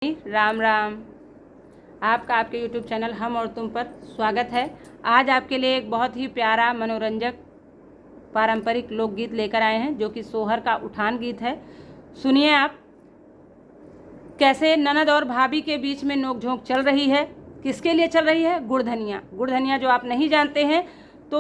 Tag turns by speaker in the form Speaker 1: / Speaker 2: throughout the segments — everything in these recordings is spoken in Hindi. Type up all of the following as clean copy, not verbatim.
Speaker 1: राम राम। आपका आपके YouTube चैनल हम और तुम पर स्वागत है। आज आपके लिए एक बहुत ही प्यारा मनोरंजक पारंपरिक लोकगीत लेकर आए हैं, जो कि सोहर का उठान गीत है। सुनिए आप, कैसे ननद और भाभी के बीच में नोकझोंक चल रही है। किसके लिए चल रही है? गुड़ धनिया। गुड़ धनिया जो आप नहीं जानते हैं, तो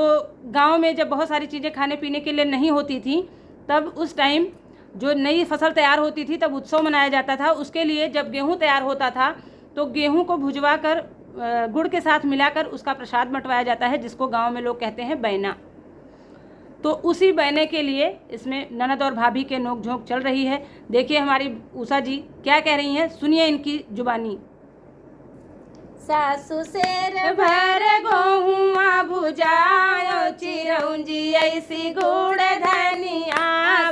Speaker 1: गाँव में जब बहुत सारी चीज़ें खाने पीने के लिए नहीं होती थी, तब उस टाइम जो नई फसल तैयार होती थी तब उत्सव मनाया जाता था। उसके लिए जब गेहूं तैयार होता था तो गेहूं को भुजवा कर गुड़ के साथ मिलाकर उसका प्रसाद बंटवाया जाता है, जिसको गांव में लोग कहते हैं बैना। तो उसी बैने के लिए इसमें ननद और भाभी के नोक-झोंक चल रही है। देखिए हमारी उषा जी क्या कह रही हैं, सुनिए इनकी जुबानी।
Speaker 2: सासु शेर भर गोहुआ भुजायो चिरौंजी ऐसी गुड़ धनिया।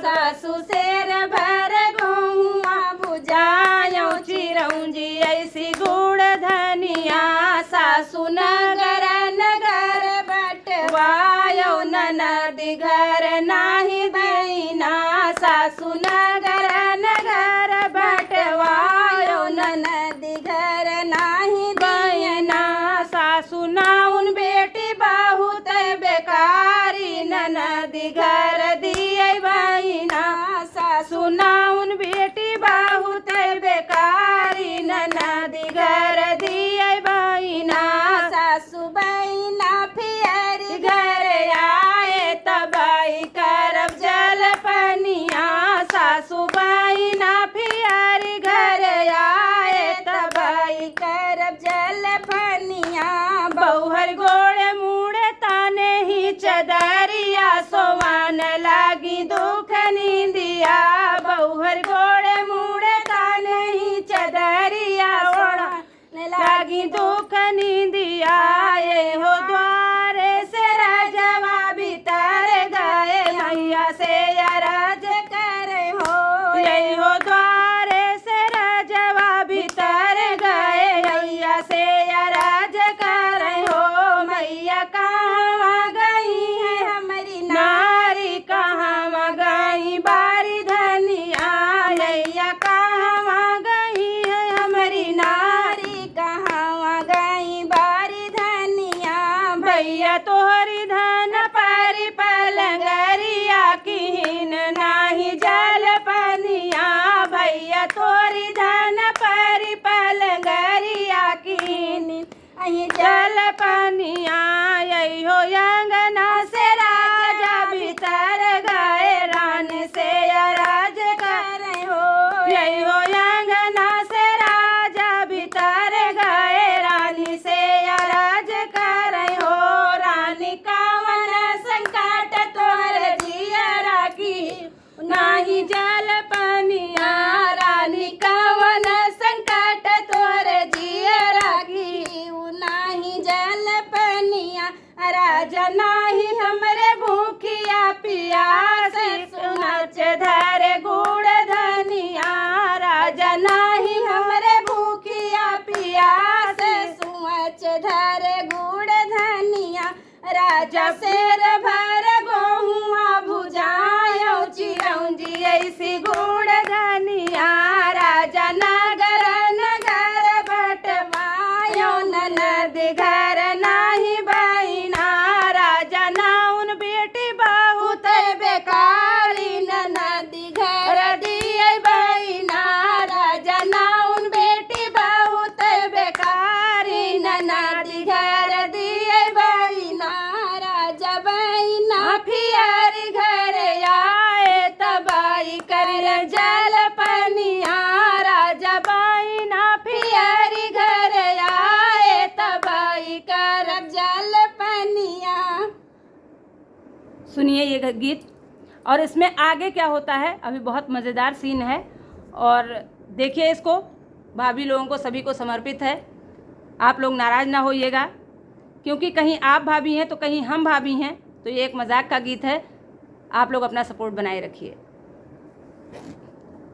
Speaker 2: सासु शेर भर गोहुआ भुजायो चिरौंजी ऐसी गुड़ धनिया। सासु नगर नगर बटवायो ननद घर नाही बैना। सासु नगर नगर बटवायो ननद घर नाही बैना। सासु नाउन बेटी बहुत बेकारी ननद घर दिए बैना। सासु नाउन बेटी बहुत बेकारी ननद घर दिए बैना। सासु बैना फिर घर आए तबाई करब जल पनिया। सासु बैना फिर घर आए तबाई करब जल पनिया। बहुहर गोड़े मुड़े ताने ही चदरिया सोवान लागी दुख नींदिया। बहुहर गोड़े मुड़े ताने ही चदरिया सोवान लागी दुख नींदिया। ये हो द्वारे से राजवा भीतर गए मैया से अरज करे हो। यही हो द्वारे से राजवा भीतर गए मैया से अरज करे हो। मैया कहाँ गई है हमारी नारी, कहाँ गई बारी धनिया। मैया कहाँ गई है हमारी नारी, कहाँ गई बारी धनिया। भैया तोहरी धन पारी पलंगरिया कीन नाही जल पनिया। भैया तोरी धन पारी पलंगरिया कीन जल पनिया। यही हो अंगना से राजा भीतर गए रान से अरज करे हो। यही हो अंगना से राजा भीतर गए रानी से अरज करे हो। रानी कावन संकट तोहर जिया राखी नाही जल पनिया। रानी कावन संकट तोहर जिया राखी नाही जल पनिया। राजा नाही हमरे भूखिया पियास सुनच धरे गुड़ धनिया। राजा नाही हमरे भूखिया पियास सुनच धरे गुड़ धनिया। राजा शेर भर गोहुआ भुजायो चिरौंजी ऐसी गुड़ धनिया। राजा नगर नगर बटवायो ननद घर नाही बैना। राजा नाउन बेटी बहुत बेकारी ननद घर दिए बैना। राजा नाउन बेटी बहुत बेकारी ननद घर दिए बैना। राजा बैना फिर घर आए तबाई कर जल पनिया। राजा बैना फिर घर आए तबाई कर जल पनिया।
Speaker 1: सुनिए ये गीत, और इसमें आगे क्या होता है अभी बहुत मज़ेदार सीन है, और देखिए इसको। भाभी लोगों को सभी को समर्पित है। आप लोग नाराज़ ना होइएगा, क्योंकि कहीं आप भाभी हैं तो कहीं हम भाभी हैं, तो ये एक मजाक का गीत है। आप लोग अपना सपोर्ट बनाए रखिए।